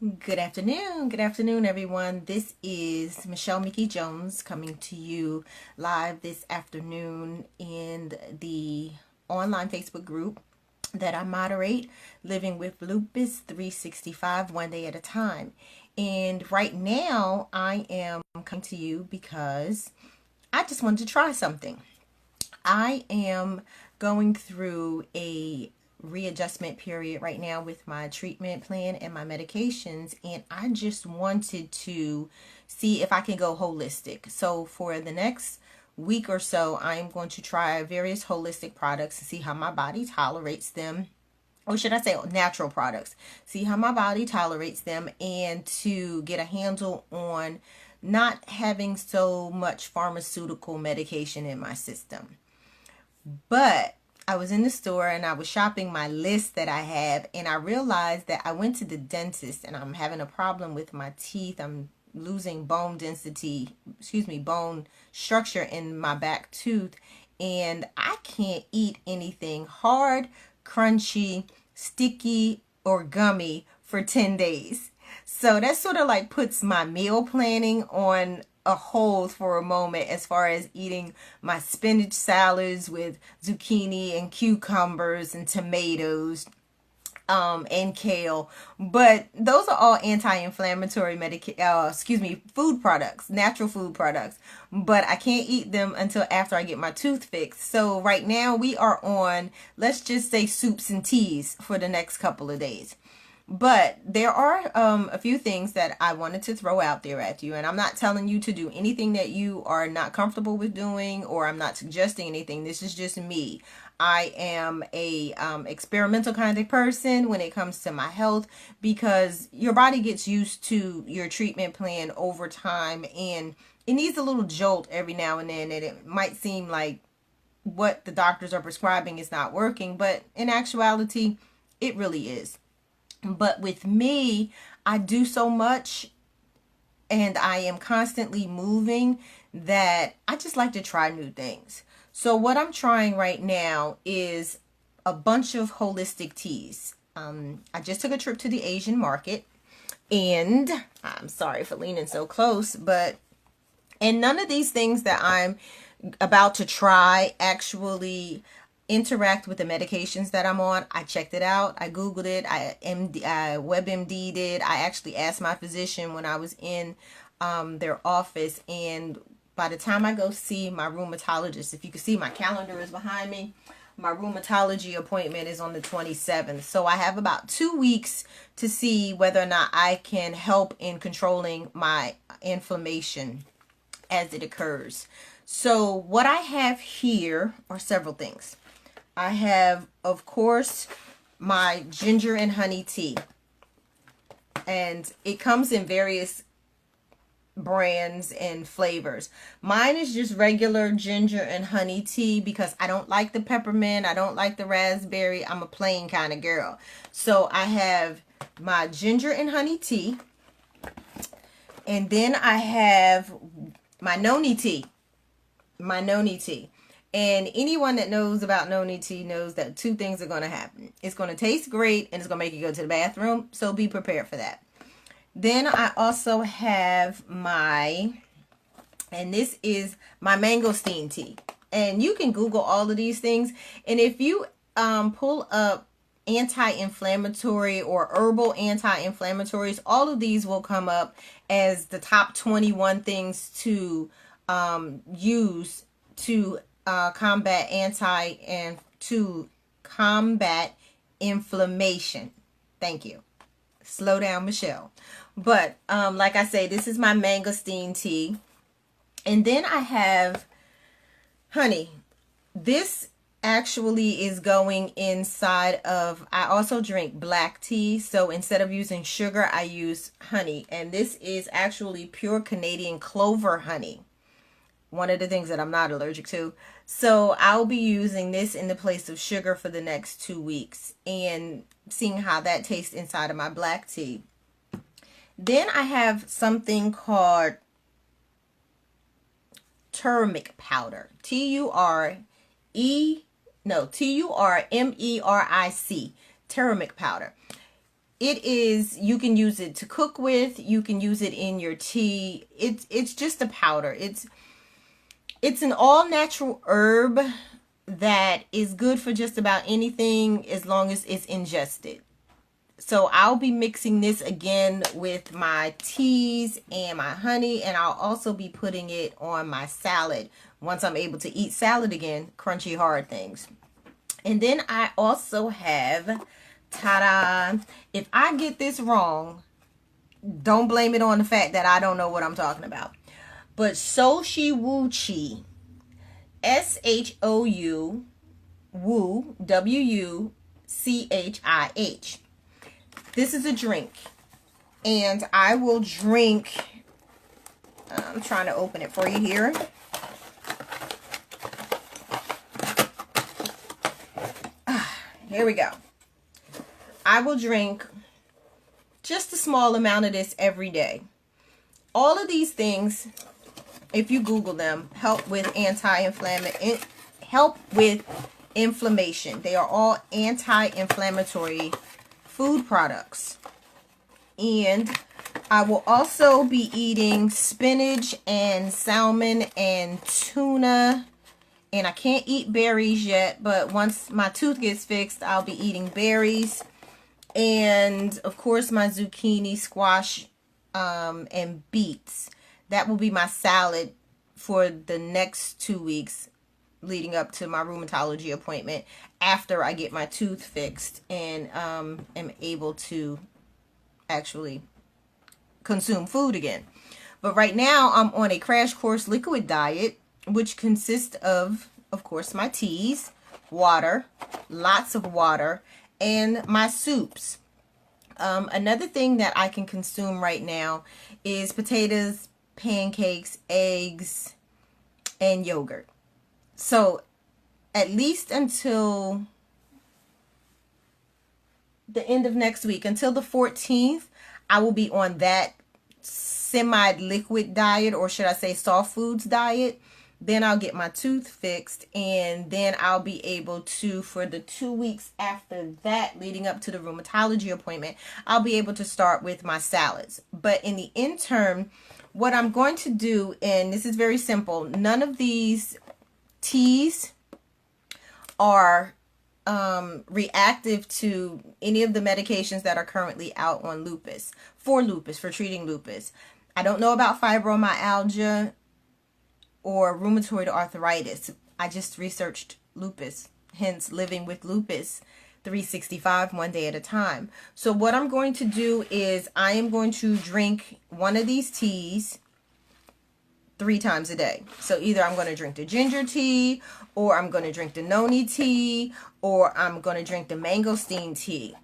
Good afternoon. Good afternoon, everyone. This is Michelle Mickey Jones coming to you live this afternoon in the online Facebook group that I moderate, Living with Lupus 365, one day at a time. And right now, I am coming to you because I just wanted to try something. I am going through a readjustment period right now with my treatment plan and my medications, and I just wanted to see if I can go holistic. So for the next week or so, I'm going to try various holistic products to see how my body tolerates them, or should I say natural products, see how my body tolerates them, and to get a handle on not having so much pharmaceutical medication in my system. But I was in the store and I was shopping my list that I have, and I realized that I went to the dentist and I'm having a problem with my teeth. I'm losing bone density, bone structure in my back tooth, and I can't eat anything hard, crunchy, sticky, or gummy for 10 days. So that sort of like puts my meal planning on a hold for a moment as far as eating my spinach salads with zucchini and cucumbers and tomatoes, and kale. But those are all anti-inflammatory food products, natural food products. But I can't eat them until after I get my tooth fixed. So right now we are on, let's just say, soups and teas for the next couple of days. But there are a few things that I wanted to throw out there at you. And I'm not telling you to do anything that you are not comfortable with doing, or I'm not suggesting anything. This is just me. I am a experimental kind of person when it comes to my health, because your body gets used to your treatment plan over time, and it needs a little jolt every now and then. And it might seem like what the doctors are prescribing is not working, but in actuality, it really is. But with me, I do so much and I am constantly moving that I just like to try new things. So what I'm trying right now is a bunch of holistic teas. I just took a trip to the Asian market, and I'm sorry for leaning so close, and none of these things that I'm about to try actually interact with the medications that I'm on. I checked it out. I Googled it. I WebMD'd it. I actually asked my physician when I was in their office. And by the time I go see my rheumatologist, if you can see, my calendar is behind me. My rheumatology appointment is on the 27th. So I have about 2 weeks to see whether or not I can help in controlling my inflammation as it occurs. So what I have here are several things. I have, of course, my ginger and honey tea. And it comes in various brands and flavors. Mine is just regular ginger and honey tea because I don't like the peppermint. I don't like the raspberry. I'm a plain kind of girl. So I have my ginger and honey tea. And then I have my noni tea. My noni tea. And anyone that knows about noni tea knows that two things are going to happen. It's going to taste great and it's going to make you go to the bathroom. So be prepared for that. Then I also have and this is my mangosteen tea. And you can Google all of these things. And if you pull up anti-inflammatory or herbal anti-inflammatories, all of these will come up as the top 21 things to use to combat inflammation. Thank you. Slow down, Michelle. But like I say, this is my mangosteen tea. And then I have honey. This actually is going inside of, I also drink black tea. So instead of using sugar, I use honey. And this is actually pure Canadian clover honey. One of the things that I'm not allergic to. So I'll be using this in the place of sugar for the next 2 weeks and seeing how that tastes inside of my black tea. Then I have something called turmeric powder. Turmeric. Turmeric powder. it is, you can use it to cook with, you can use it in your tea. It's just a powder. It's an all natural herb that is good for just about anything as long as it's ingested. So I'll be mixing this again with my teas and my honey, and I'll also be putting it on my salad once I'm able to eat salad again, crunchy hard things. And then I also have, ta-da, if I get this wrong, don't blame it on the fact that I don't know what I'm talking about. But Soshi Wuchi, S-H-O-U, Wu, W-U-C-H-I-H. This is a drink, and I will drink, I'm trying to open it for you here. Here we go. I will drink just a small amount of this every day. All of these things, if you Google them, help with inflammation. They are all anti-inflammatory food products. And I will also be eating spinach and salmon and tuna. And I can't eat berries yet, but once my tooth gets fixed, I'll be eating berries. And of course my zucchini, squash, and beets. That will be my salad for the next 2 weeks leading up to my rheumatology appointment, after I get my tooth fixed and am able to actually consume food again. But right now I'm on a crash course liquid diet, which consists of course, my teas, water, lots of water, and my soups. Another thing that I can consume right now is potatoes, pancakes, eggs, and yogurt. So at least until the end of next week, until the 14th, I will be on that semi-liquid diet, or should I say soft foods diet. Then I'll get my tooth fixed, and then I'll be able to, for the 2 weeks after that, leading up to the rheumatology appointment, I'll be able to start with my salads. But in the interim, what I'm going to do, and this is very simple, none of these teas are reactive to any of the medications that are currently out on lupus, for treating lupus. I don't know about fibromyalgia or rheumatoid arthritis. I just researched lupus, hence living with lupus 365, one day at a time. So what I'm going to do is I am going to drink one of these teas 3 times a day. So either I'm going to drink the ginger tea, or I'm going to drink the noni tea, or I'm going to drink the mangosteen tea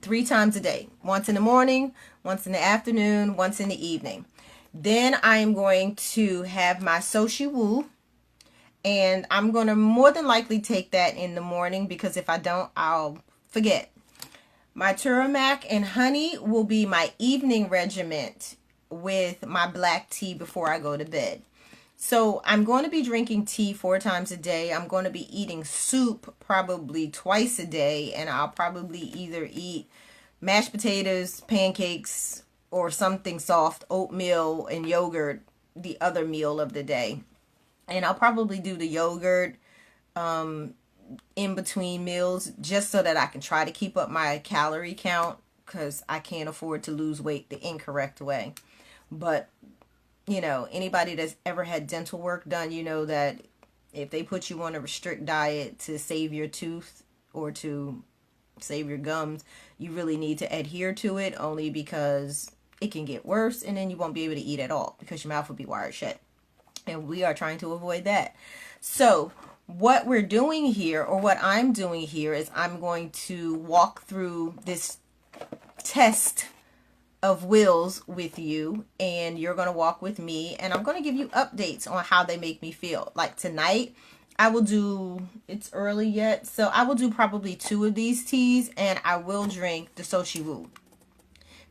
3 times a day. Once in the morning, once in the afternoon, once in the evening. Then I am going to have my Soshi Wu, and I'm going to more than likely take that in the morning, because if I don't, I'll forget. My turmeric and honey will be my evening regimen with my black tea before I go to bed. So I'm going to be drinking tea 4 times a day. I'm going to be eating soup probably twice a day, and I'll probably either eat mashed potatoes, pancakes, or something soft, oatmeal and yogurt, the other meal of the day. And I'll probably do the yogurt in between meals, just so that I can try to keep up my calorie count, because I can't afford to lose weight the incorrect way. But, you know, anybody that's ever had dental work done, you know that if they put you on a strict diet to save your tooth or to save your gums, you really need to adhere to it, only because it can get worse, and then you won't be able to eat at all because your mouth will be wired shut. And we are trying to avoid that. So what we're doing here, or what I'm doing here, is I'm going to walk through this test of wills with you, and you're going to walk with me, and I'm going to give you updates on how they make me feel. Like tonight, I will do, it's early yet, so I will do probably 2 of these teas, and I will drink the Soshi Wu,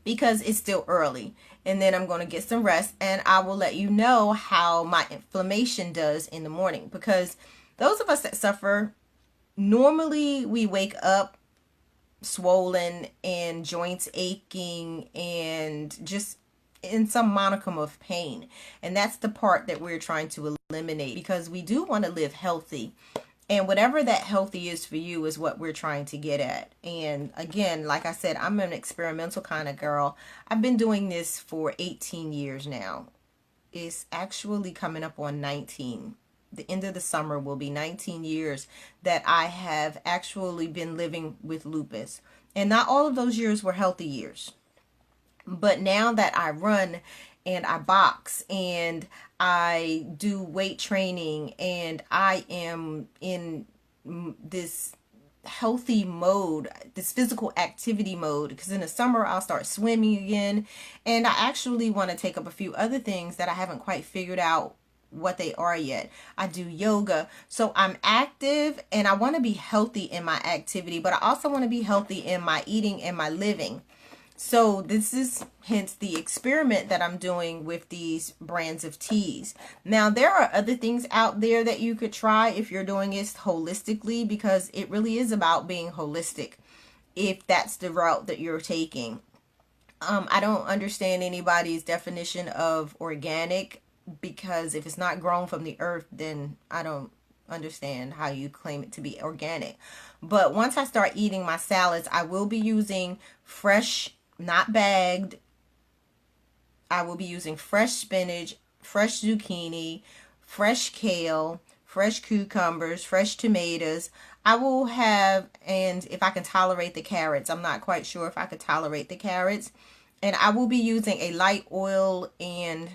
because it's still early. And then I'm going to get some rest, and I will let you know how my inflammation does in the morning. Because those of us that suffer, normally we wake up swollen and joints aching and just in some monicum of pain. And that's the part that we're trying to eliminate, because we do want to live healthy. And whatever that healthy is for you is what we're trying to get at. And again, like I said, I'm an experimental kind of girl. I've been doing this for 18 years now. It's actually coming up on 19. The end of the summer will be 19 years that I have actually been living with lupus. And not all of those years were healthy years. But now that I run and I box and I do weight training and I am in this healthy mode, this physical activity mode, because in the summer I'll start swimming again, and I actually want to take up a few other things that I haven't quite figured out what they are yet. I do yoga, so I'm active and I want to be healthy in my activity, but I also want to be healthy in my eating and my living. So this is hence the experiment that I'm doing with these brands of teas. Now, there are other things out there that you could try if you're doing it holistically, because it really is about being holistic if that's the route that you're taking. I don't understand anybody's definition of organic, because if it's not grown from the earth, then I don't understand how you claim it to be organic. But once I start eating my salads, I will be using fresh, not bagged. I will be using fresh spinach, fresh zucchini, fresh kale, fresh cucumbers, fresh tomatoes. I will have, and if I can tolerate the carrots, I'm not quite sure if I could tolerate the carrots. And I will be using a light oil and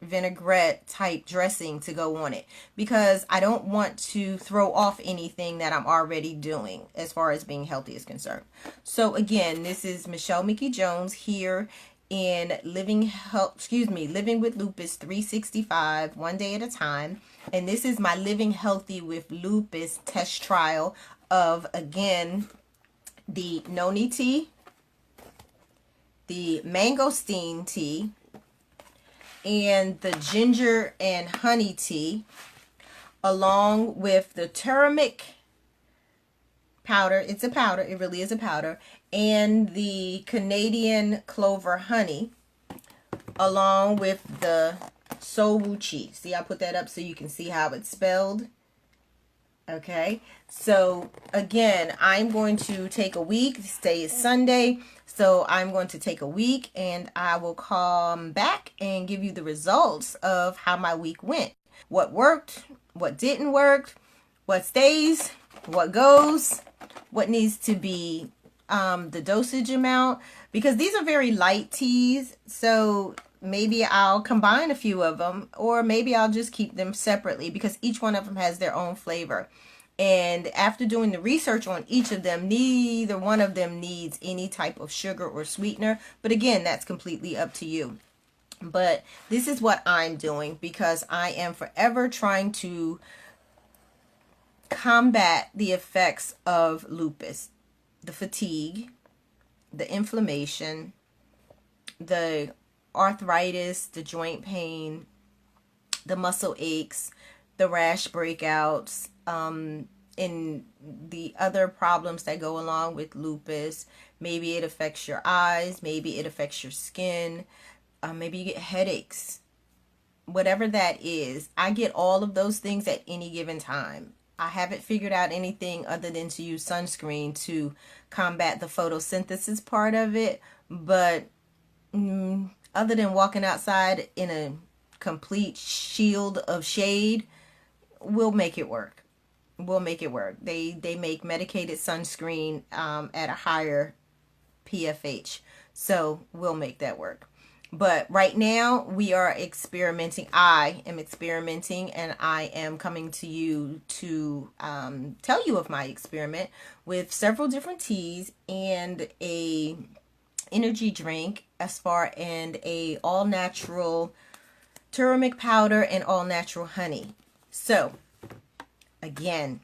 vinaigrette type dressing to go on it, because I don't want to throw off anything that I'm already doing as far as being healthy is concerned. So again, this is Michelle Mickey Jones here in Living with Lupus 365, one day at a time. And this is my Living Healthy with Lupus test trial of, again, the noni tea, the mangosteen tea, and the ginger and honey tea, along with the turmeric powder. It's a powder. It really is a powder. And the Canadian clover honey, along with the sowuchi. See, I put that up so you can see how it's spelled. Okay, so again, I'm going to take a week. Today is Sunday, so I'm going to take a week and I will come back and give you the results of how my week went. What worked, what didn't work, what stays, what goes, what needs to be the dosage amount, because these are very light teas, so maybe I'll combine a few of them, or maybe I'll just keep them separately, because each one of them has their own flavor. And after doing the research on each of them, neither one of them needs any type of sugar or sweetener. But again, that's completely up to you. But this is what I'm doing, because I am forever trying to combat the effects of lupus, the fatigue, the inflammation, the arthritis, the joint pain, the muscle aches, the rash breakouts, and the other problems that go along with lupus. Maybe it affects your eyes, maybe it affects your skin, maybe you get headaches. Whatever that is, I get all of those things at any given time. I haven't figured out anything other than to use sunscreen to combat the photosynthesis part of it, but other than walking outside in a complete shield of shade, we'll make it work. We'll make it work. They make medicated sunscreen at a higher PFH, so we'll make that work. But right now we are experimenting. I am experimenting, and I am coming to you to tell you of my experiment with several different teas and a energy drink, as far and a all natural turmeric powder and all natural honey. So again,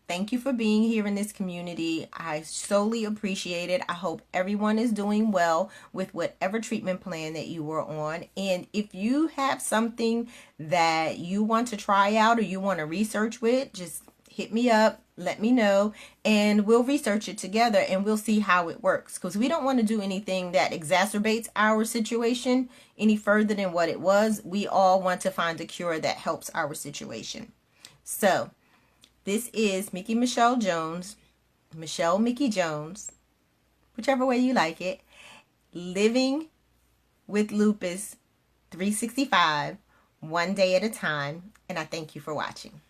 thank you for being here in this community. I solely appreciate it. I hope everyone is doing well with whatever treatment plan that you were on. And if you have something that you want to try out or you want to research with, just hit me up. let me know, and we'll research it together and we'll see how it works, because we don't want to do anything that exacerbates our situation any further than what it was. We all want to find a cure that helps our situation. So this is Mickey Michelle Jones, Michelle Mickey Jones, whichever way you like it, living with lupus 365, one day at a time, and I thank you for watching.